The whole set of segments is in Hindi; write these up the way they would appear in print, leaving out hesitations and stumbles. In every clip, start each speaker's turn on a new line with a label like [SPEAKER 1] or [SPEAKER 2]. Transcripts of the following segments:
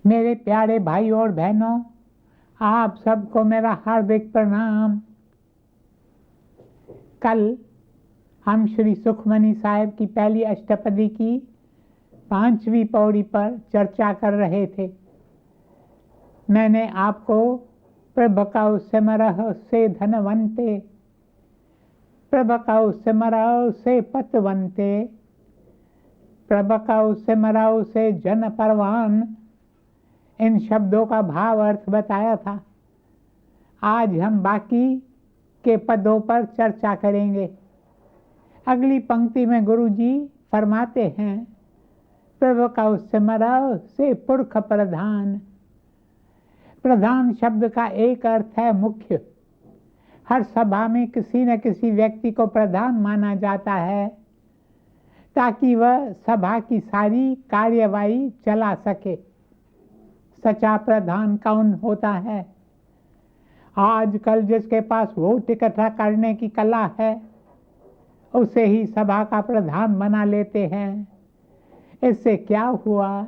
[SPEAKER 1] मेरे प्यारे भाई और बहनों, आप सबको मेरा हार्दिक प्रणाम। कल हम श्री सुखमनी साहिब की पहली अष्टपदी की 5वीं पौड़ी पर चर्चा कर रहे थे। मैंने आपको प्रभकाउ सिमरह से धनवंते, प्रभकाउ सिमराउ से पतवंते, प्रभकाउ सिमराउ से जन परवान, इन शब्दों का भाव अर्थ बताया था। आज हम बाकी के पदों पर चर्चा करेंगे। अगली पंक्ति में गुरुजी फरमाते हैं, प्रभु का सिमराव से पुरख प्रधान। प्रधान शब्द का एक अर्थ है मुख्य। हर सभा में किसी न किसी व्यक्ति को प्रधान माना जाता है ताकि वह सभा की सारी कार्यवाही चला सके। सच्चा प्रधान कौन होता है? आजकल जिसके पास वोट इकट्ठा करने की कला है उसे ही सभा का प्रधान बना लेते हैं। इससे क्या हुआ?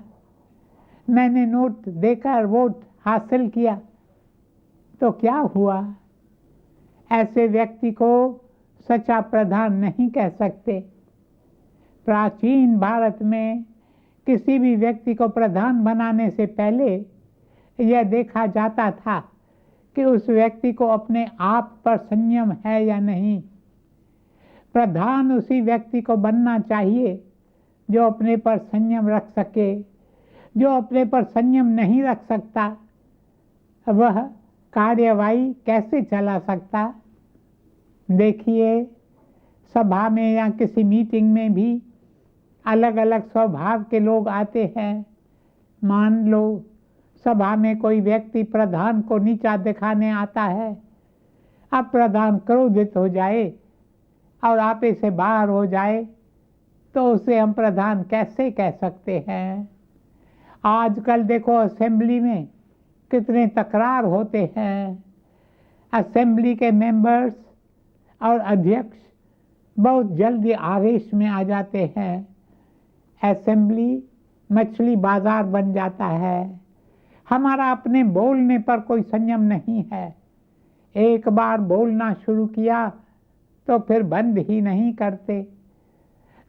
[SPEAKER 1] मैंने नोट देकर वोट हासिल किया तो क्या हुआ? ऐसे व्यक्ति को सच्चा प्रधान नहीं कह सकते। प्राचीन भारत में किसी भी व्यक्ति को प्रधान बनाने से पहले यह देखा जाता था कि उस व्यक्ति को अपने आप पर संयम है या नहीं। प्रधान उसी व्यक्ति को बनना चाहिए जो अपने पर संयम रख सके। जो अपने पर संयम नहीं रख सकता वह कार्यवाही कैसे चला सकता? देखिए, सभा में या किसी मीटिंग में भी अलग अलग स्वभाव के लोग आते हैं। मान लो सभा में कोई व्यक्ति प्रधान को नीचा दिखाने आता है। अब प्रधान क्रोधित हो जाए और आपे से बाहर हो जाए तो उसे हम प्रधान कैसे कह सकते हैं? आजकल देखो असेंबली में कितने तकरार होते हैं। असेंबली के मेंबर्स और अध्यक्ष बहुत जल्दी आवेश में आ जाते हैं। असेंबली मछली बाजार बन जाता है। हमारा अपने बोलने पर कोई संयम नहीं है। एक बार बोलना शुरू किया तो फिर बंद ही नहीं करते।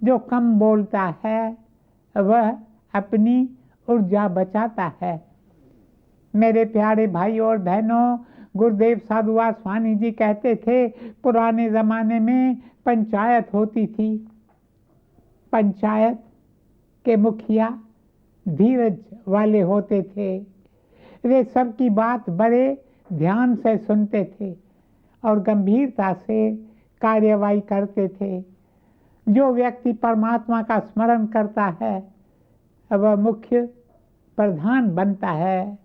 [SPEAKER 1] जो कम बोलता है वह अपनी ऊर्जा बचाता है। मेरे प्यारे भाई और बहनों, गुरुदेव साधुवास स्वामी जी कहते थे, पुराने जमाने में पंचायत होती थी। पंचायत के मुखिया धीरज वाले होते थे। वे सबकी बात बड़े ध्यान से सुनते थे और गंभीरता से कार्यवाही करते थे। जो व्यक्ति परमात्मा का स्मरण करता है वह मुख्य प्रधान बनता है।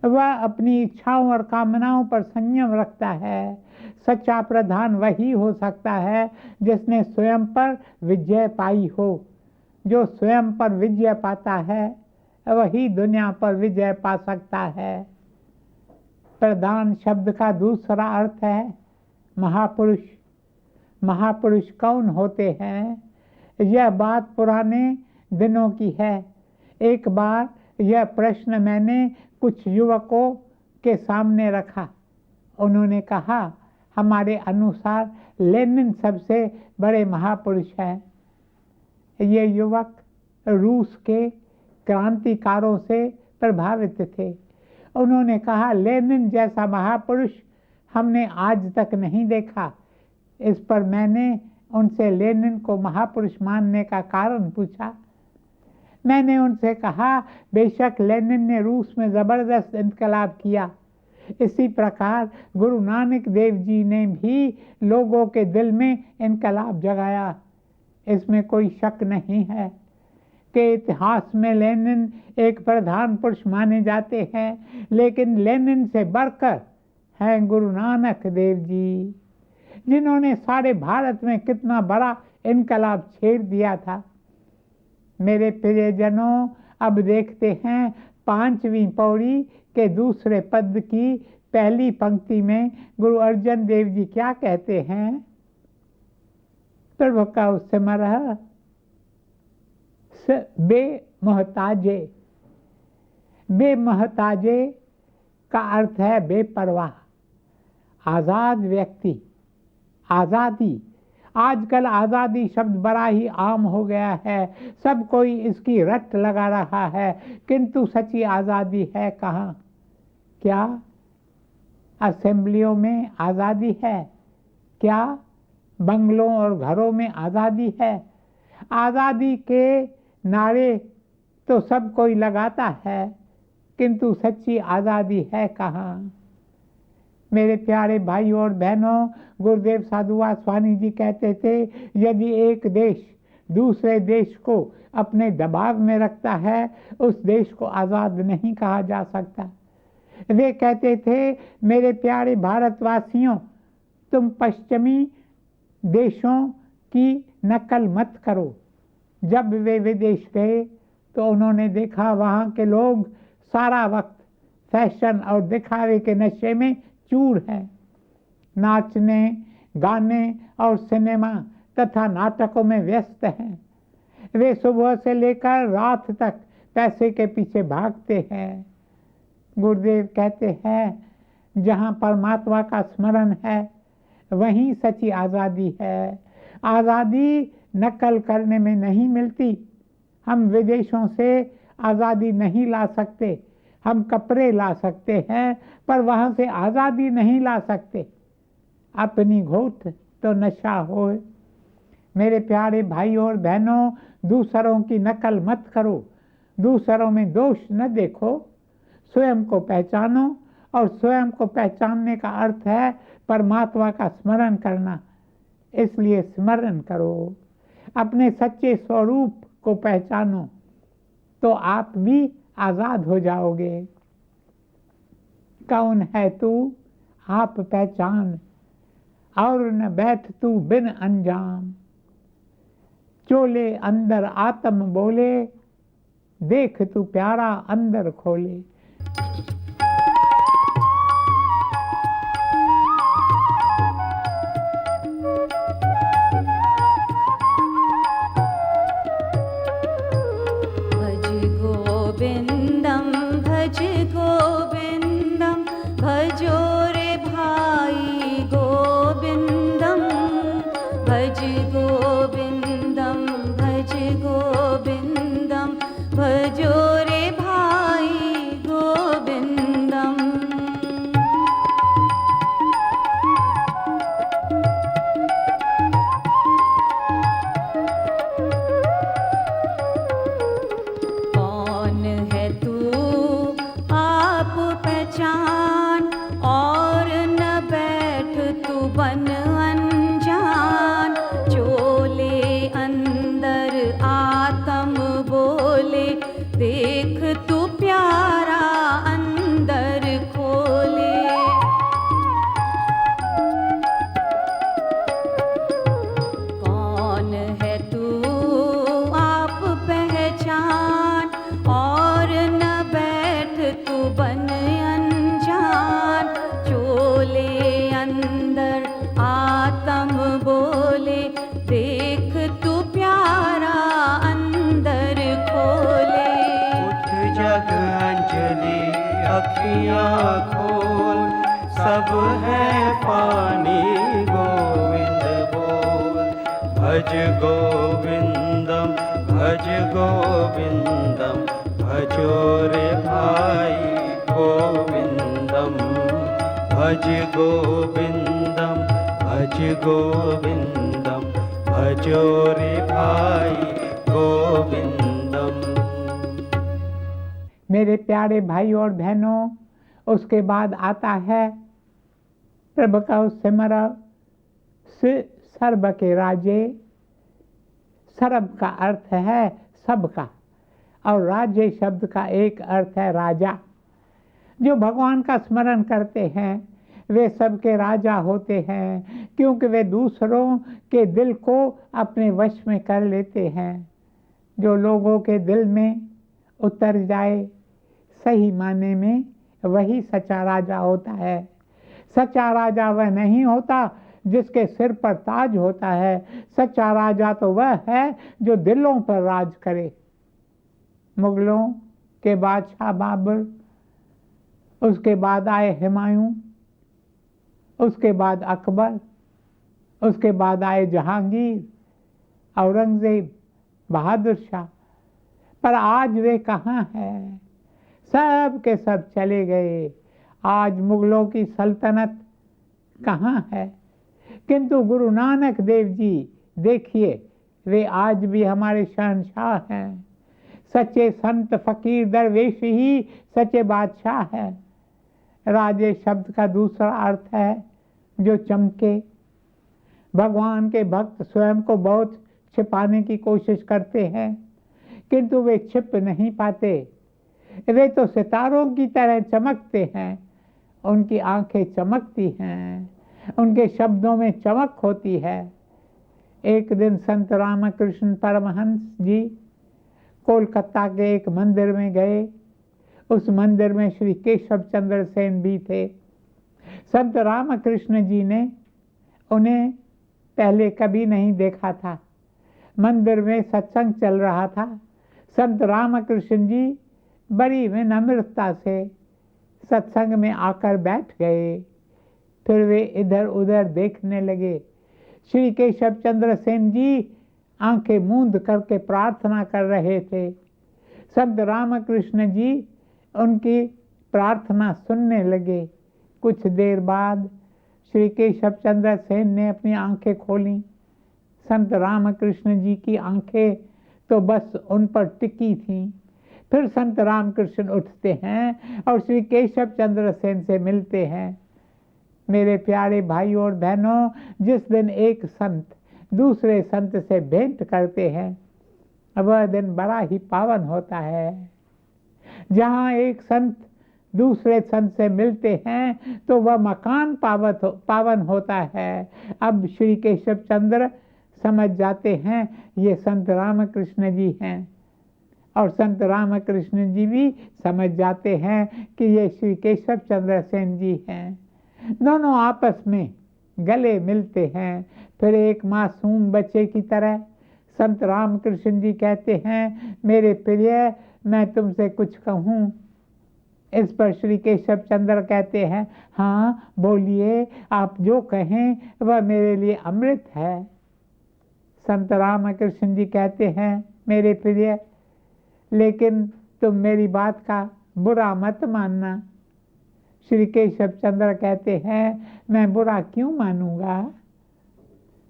[SPEAKER 1] वह अपनी इच्छाओं और कामनाओं पर संयम रखता है। सच्चा प्रधान वही हो सकता है जिसने स्वयं पर विजय पाई हो। जो स्वयं पर विजय पाता है वही दुनिया पर विजय पा सकता है। प्रधान शब्द का दूसरा अर्थ है महापुरुष। महापुरुष कौन होते हैं? यह बात पुराने दिनों की है। एक बार यह प्रश्न मैंने कुछ युवकों के सामने रखा। उन्होंने कहा, हमारे अनुसार लेनिन सबसे बड़े महापुरुष हैं। ये युवक रूस के क्रांतिकारों से प्रभावित थे। उन्होंने कहा, लेनिन जैसा महापुरुष हमने आज तक नहीं देखा। इस पर मैंने उनसे लेनिन को महापुरुष मानने का कारण पूछा। मैंने उनसे कहा, बेशक लेनिन ने रूस में जबरदस्त इंकलाब किया। इसी प्रकार गुरु नानक देव जी ने भी लोगों के दिल में इंकलाब जगाया। इसमें कोई शक नहीं है कि इतिहास में लेनिन एक प्रधान पुरुष माने जाते हैं, लेकिन लेनिन से बढ़कर हैं गुरु नानक देव जी, जिन्होंने सारे भारत में कितना बड़ा इनकलाब छेड़ दिया था। मेरे प्रियजनों, अब देखते हैं 5वीं पौड़ी के दूसरे पद की पहली पंक्ति में गुरु अर्जन देव जी क्या कहते हैं? प्रभु का सिमरह बे मोहताजे। बेमहताजे का अर्थ है बेपरवाह, आजाद व्यक्ति, आजादी। आजकल आजादी शब्द बड़ा ही आम हो गया है, सब कोई इसकी रट लगा रहा है, किंतु सच्ची आजादी है कहाँ? क्या असेंबलियों में आजादी है? क्या बंगलों और घरों में आजादी है? आजादी के नारे तो सब कोई लगाता है, किंतु सच्ची आजादी है कहाँ? मेरे प्यारे भाइयों और बहनों, गुरुदेव साधुवाद स्वामी जी कहते थे, यदि एक देश दूसरे देश को अपने दबाव में रखता है, उस देश को आज़ाद नहीं कहा जा सकता। वे कहते थे, मेरे प्यारे भारतवासियों, तुम पश्चिमी देशों की नकल मत करो। जब वे विदेश गए तो उन्होंने देखा वहाँ के लोग सारा वक्त फैशन और दिखावे के नशे में चूर है। नाचने, गाने और सिनेमा तथा नाटकों में व्यस्त हैं। वे सुबह से लेकर रात तक पैसे के पीछे भागते हैं। गुरुदेव कहते हैं, जहाँ परमात्मा का स्मरण है वहीं सच्ची आज़ादी है। आज़ादी नकल करने में नहीं मिलती। हम विदेशों से आज़ादी नहीं ला सकते। हम कपड़े ला सकते हैं, पर वहाँ से आज़ादी नहीं ला सकते। अपनी घोट तो नशा हो। मेरे प्यारे भाइयों और बहनों, दूसरों की नकल मत करो, दूसरों में दोष न देखो, स्वयं को पहचानो। और स्वयं को पहचानने का अर्थ है परमात्मा का स्मरण करना। इसलिए स्मरण करो, अपने सच्चे स्वरूप को पहचानो, तो आप भी आज़ाद हो जाओगे। कौन है तू आप पहचान, और न बैठ तू बिन अंजाम। चोले अंदर आत्म बोले, देख तू प्यारा अंदर खोले।
[SPEAKER 2] खोल सब है पानी गोविंद बोल। भज गोविंदम भज गोविंदम भजो रे भाई गोविंदम। भज गोविंदम भज गोविंदम भजो रे भाई गोविंदम।
[SPEAKER 1] मेरे प्यारे भाई और बहनों, उसके बाद आता है प्रभु का सिमर सर्ब के राजे। सर्ब का अर्थ है सबका, और राज्य शब्द का एक अर्थ है राजा। जो भगवान का स्मरण करते हैं वे सबके राजा होते हैं, क्योंकि वे दूसरों के दिल को अपने वश में कर लेते हैं। जो लोगों के दिल में उतर जाए, सही माने में वही सच्चा राजा होता है। सच्चा राजा वह नहीं होता जिसके सिर पर ताज होता है। सच्चा राजा तो वह है जो दिलों पर राज करे। मुगलों के बादशाह बाबर, उसके बाद आए हुमायूं, उसके बाद अकबर, उसके बाद आए जहांगीर, औरंगजेब, बहादुर शाह। पर आज वे कहाँ हैं? सब के सब चले गए। आज मुगलों की सल्तनत कहाँ है? किंतु गुरु नानक देव जी देखिए, वे आज भी हमारे शहंशाह हैं। सच्चे संत फकीर दरवेश ही सच्चे बादशाह है। राजे शब्द का दूसरा अर्थ है जो चमके। भगवान के भक्त स्वयं को बहुत छिपाने की कोशिश करते हैं, किंतु वे छिप नहीं पाते। वे तो सितारों की तरह चमकते हैं। उनकी आंखें चमकती हैं, उनके शब्दों में चमक होती है। एक दिन संत रामकृष्ण परमहंस जी कोलकाता के एक मंदिर में गए। उस मंदिर में श्री केशव चंद्र सेन भी थे। संत रामकृष्ण जी ने उन्हें पहले कभी नहीं देखा था। मंदिर में सत्संग चल रहा था। संत रामकृष्ण जी बड़ी विनम्रता से सत्संग में आकर बैठ गए। फिर वे इधर उधर देखने लगे। श्री केशव चंद्र सेन जी आंखें मूंद करके प्रार्थना कर रहे थे। संत रामकृष्ण जी उनकी प्रार्थना सुनने लगे। कुछ देर बाद श्री केशव चंद्र सेन ने अपनी आंखें खोली। संत रामकृष्ण जी की आंखें तो बस उन पर टिकी थीं। फिर संत रामकृष्ण उठते हैं और श्री केशव चंद्र सेन से मिलते हैं। मेरे प्यारे भाइयों और बहनों, जिस दिन एक संत दूसरे संत से भेंट करते हैं, वह दिन बड़ा ही पावन होता है। जहाँ एक संत दूसरे संत से मिलते हैं तो वह मकान पावन होता है। अब श्री केशव चंद्र समझ जाते हैं ये संत रामकृष्ण जी हैं, और संत रामकृष्ण जी भी समझ जाते हैं कि ये श्री केशव चंद्र सेन जी हैं। दोनों आपस में गले मिलते हैं। फिर एक मासूम बच्चे की तरह संत रामकृष्ण जी कहते हैं, मेरे प्रिय, मैं तुमसे कुछ कहूँ। इस पर श्री केशव चंद्र कहते हैं, हाँ बोलिए, आप जो कहें वह मेरे लिए अमृत है। संत रामकृष्ण जी कहते हैं, मेरे प्रिय, लेकिन तुम मेरी बात का बुरा मत मानना। श्री केशव चंद्र कहते हैं, मैं बुरा क्यों मानूंगा?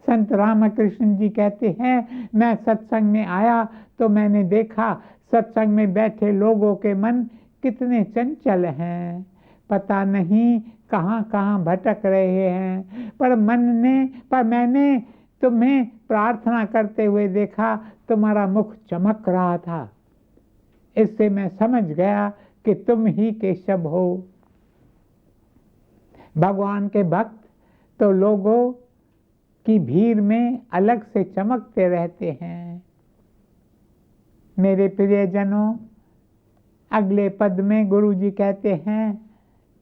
[SPEAKER 1] संत रामकृष्ण जी कहते हैं, मैं सत्संग में आया तो मैंने देखा सत्संग में बैठे लोगों के मन कितने चंचल हैं। पता नहीं कहाँ कहाँ भटक रहे हैं। पर मैंने तुम्हें प्रार्थना करते हुए देखा, तुम्हारा मुख चमक रहा था। इससे मैं समझ गया कि तुम ही केशव हो। भगवान के भक्त तो लोगों की भीड़ में अलग से चमकते रहते हैं। मेरे प्रियजनों, अगले पद में गुरु जी कहते हैं,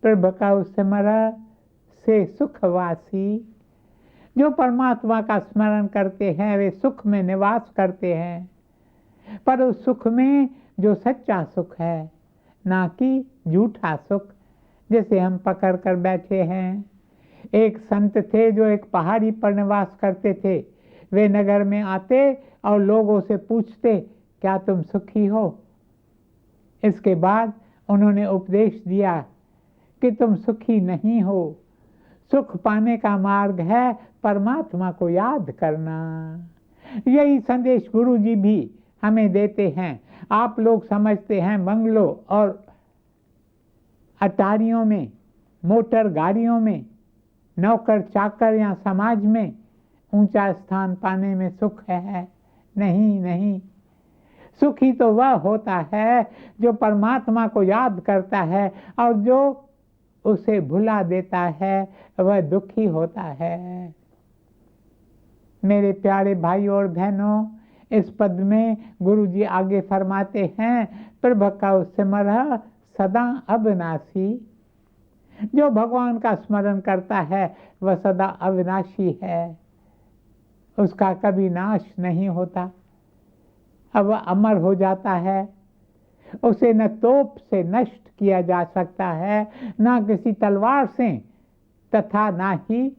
[SPEAKER 1] प्रभु का स्मरण से सुखवासी। जो परमात्मा का स्मरण करते हैं वे सुख में निवास करते हैं। पर उस सुख में जो सच्चा सुख है, ना कि झूठा सुख जिसे हम पकड़ कर बैठे हैं। एक संत थे जो एक पहाड़ी पर निवास करते थे। वे नगर में आते और लोगों से पूछते, क्या तुम सुखी हो? इसके बाद उन्होंने उपदेश दिया कि तुम सुखी नहीं हो। सुख पाने का मार्ग है परमात्मा को याद करना। यही संदेश गुरु जी भी हमें देते हैं। आप लोग समझते हैं बंगलों और अटारियों में, मोटर गाड़ियों में, नौकर चाकर या समाज में ऊंचा स्थान पाने में सुख है। नहीं नहीं, सुखी तो वह होता है जो परमात्मा को याद करता है, और जो उसे भुला देता है वह दुखी होता है। मेरे प्यारे भाइयों और बहनों, इस पद में गुरु जी आगे फरमाते हैं, प्रभु का स्मरण सदा अविनाशी। जो भगवान का स्मरण करता है वह सदा अविनाशी है, उसका कभी नाश नहीं होता, अब वह अमर हो जाता है। उसे न तोप से नष्ट किया जा सकता है, न किसी तलवार से, तथा न ही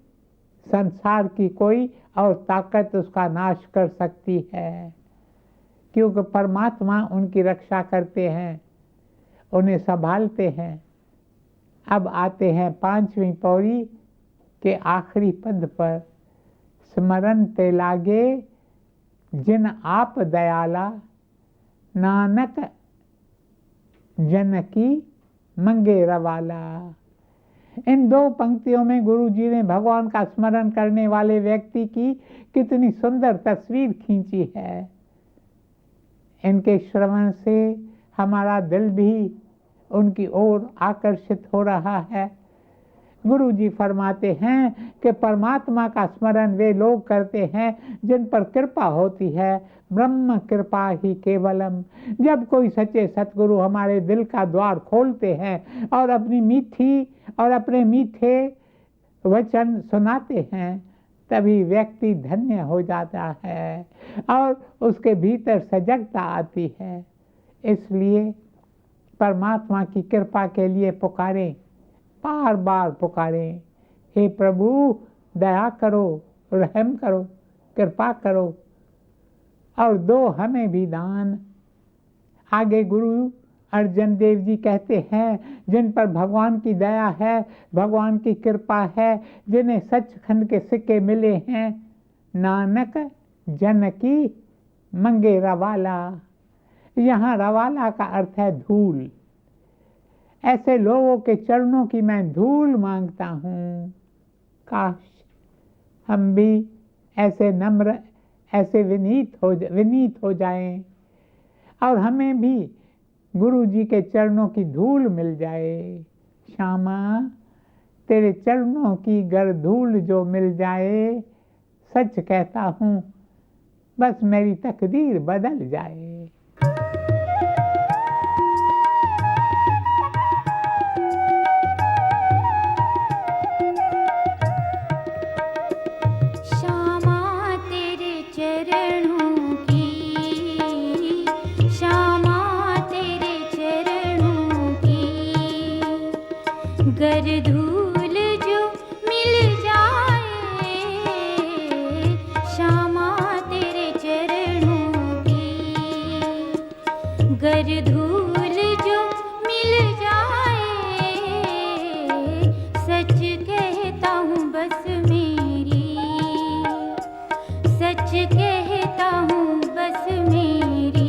[SPEAKER 1] संसार की कोई और ताकत उसका नाश कर सकती है, क्योंकि परमात्मा उनकी रक्षा करते हैं, उन्हें संभालते हैं। अब आते हैं 5वीं पौड़ी के आखिरी पद पर। स्मरण ते लागे जिन आप दयाला, नानक जन की मंगे रवाला। इन 2 पंक्तियों में गुरु जी ने भगवान का स्मरण करने वाले व्यक्ति की कितनी सुंदर तस्वीर खींची है। इनके श्रवण से हमारा दिल भी उनकी ओर आकर्षित हो रहा है। गुरु जी फरमाते हैं कि परमात्मा का स्मरण वे लोग करते हैं जिन पर कृपा होती है। ब्रह्म कृपा ही केवलम। जब कोई सच्चे सतगुरु हमारे दिल का द्वार खोलते हैं और अपनी मीठी और अपने मीठे वचन सुनाते हैं, तभी व्यक्ति धन्य हो जाता है और उसके भीतर सजगता आती है। इसलिए परमात्मा की कृपा के लिए पुकारें, बार बार पुकारें, हे प्रभु दया करो, रहम करो, कृपा करो और दो हमें भी दान। आगे गुरु अर्जन देव जी कहते हैं, जिन पर भगवान की दया है, भगवान की कृपा है, जिन्हें सचखंड के सिक्के मिले हैं, नानक जन की मंगे रवाला। यहाँ रवाला का अर्थ है धूल। ऐसे लोगों के चरणों की मैं धूल मांगता हूँ। काश हम भी ऐसे नम्र, ऐसे विनीत हो जाएं और हमें भी गुरु जी के चरणों की धूल मिल जाए। श्यामा तेरे चरणों की गर धूल जो मिल जाए, सच कहता हूँ बस मेरी तकदीर बदल जाए।
[SPEAKER 3] गर धूल जो मिल जाए, श्यामा तेरे चरणों की। गर धूल जो मिल जाए, सच कहता हूँ बस मेरी, सच कहता हूँ बस मेरी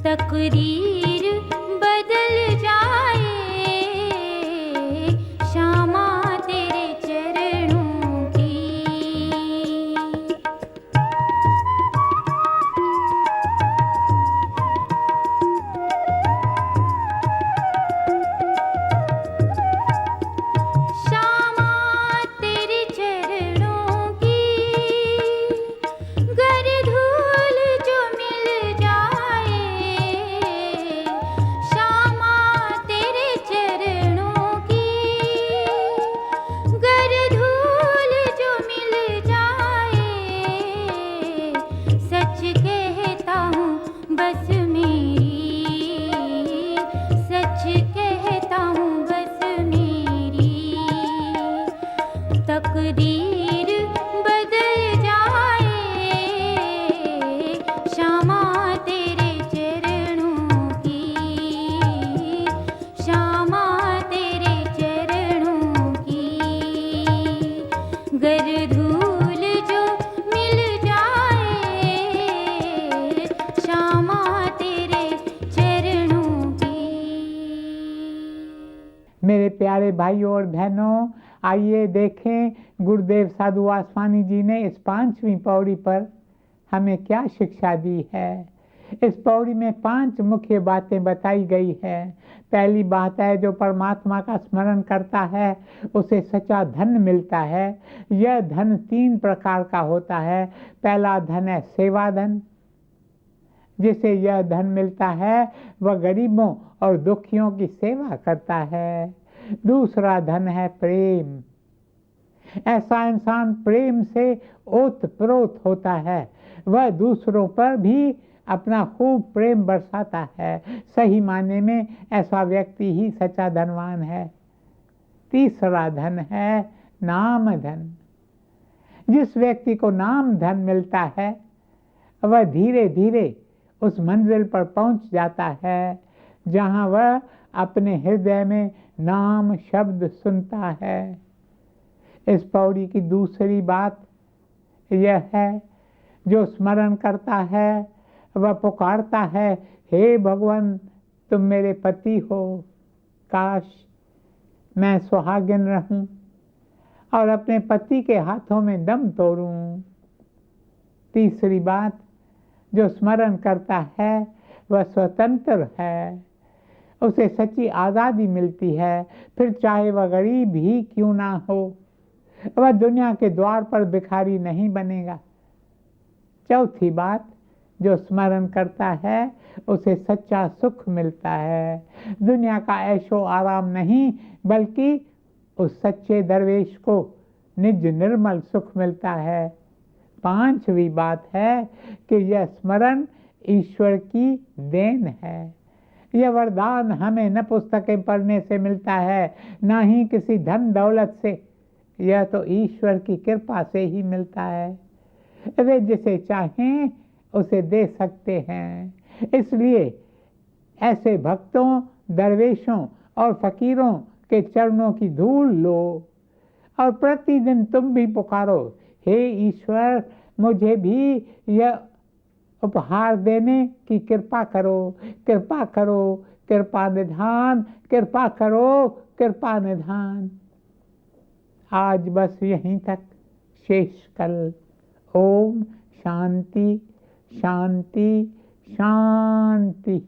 [SPEAKER 3] तकदीर बदल जाए। तकदीर बदल जाए, श्यामा तेरे चरणों की, श्यामा तेरे चरणों की। गर धूल जो मिल जाए, श्यामा तेरे चरणों की।
[SPEAKER 1] मेरे प्यारे भाइयों और बहनों, आइए देखें गुरुदेव साधु वासवानी जी ने इस 5वीं पौड़ी पर हमें क्या शिक्षा दी है। इस पौड़ी में 5 मुख्य बातें बताई गई है। पहली बात है, जो परमात्मा का स्मरण करता है उसे सच्चा धन मिलता है। यह धन 3 प्रकार का होता है। पहला धन है सेवा धन, जिसे यह धन मिलता है वह गरीबों और दुखियों की सेवा करता है। दूसरा धन है प्रेम। ऐसा इंसान प्रेम से ओत प्रोत होता है, वह दूसरों पर भी अपना खूब प्रेम बरसाता है, सही मायने में ऐसा व्यक्ति ही सच्चा धनवान है। तीसरा धन है नाम धन। जिस व्यक्ति को नाम धन मिलता है वह धीरे धीरे उस मंजिल पर पहुंच जाता है जहां वह अपने हृदय में नाम शब्द सुनता है। इस पौड़ी की दूसरी बात यह है, जो स्मरण करता है वह पुकारता है, हे भगवान तुम मेरे पति हो, काश मैं सुहागिन रहूं और अपने पति के हाथों में दम तोड़ूं। तीसरी बात, जो स्मरण करता है वह स्वतंत्र है, उसे सच्ची आज़ादी मिलती है, फिर चाहे वह गरीब ही क्यों ना हो, वह दुनिया के द्वार पर भिखारी नहीं बनेगा। चौथी बात, जो स्मरण करता है उसे सच्चा सुख मिलता है, दुनिया का ऐशो आराम नहीं बल्कि उस सच्चे दरवेश को निज निर्मल सुख मिलता है। पांचवी बात है कि यह स्मरण ईश्वर की देन है। यह वरदान हमें न पुस्तकें पढ़ने से मिलता है न ही किसी धन दौलत से, यह तो ईश्वर की कृपा से ही मिलता है। वे जिसे चाहें उसे दे सकते हैं। इसलिए ऐसे भक्तों, दरवेशों और फकीरों के चरणों की धूल लो और प्रतिदिन तुम भी पुकारो, हे ईश्वर मुझे भी यह उपहार देने की कृपा करो, कृपा करो, कृपा निधान, कृपा करो, कृपा निधान। आज बस यहीं तक, शेष कल। ओम शांति शांति शांति।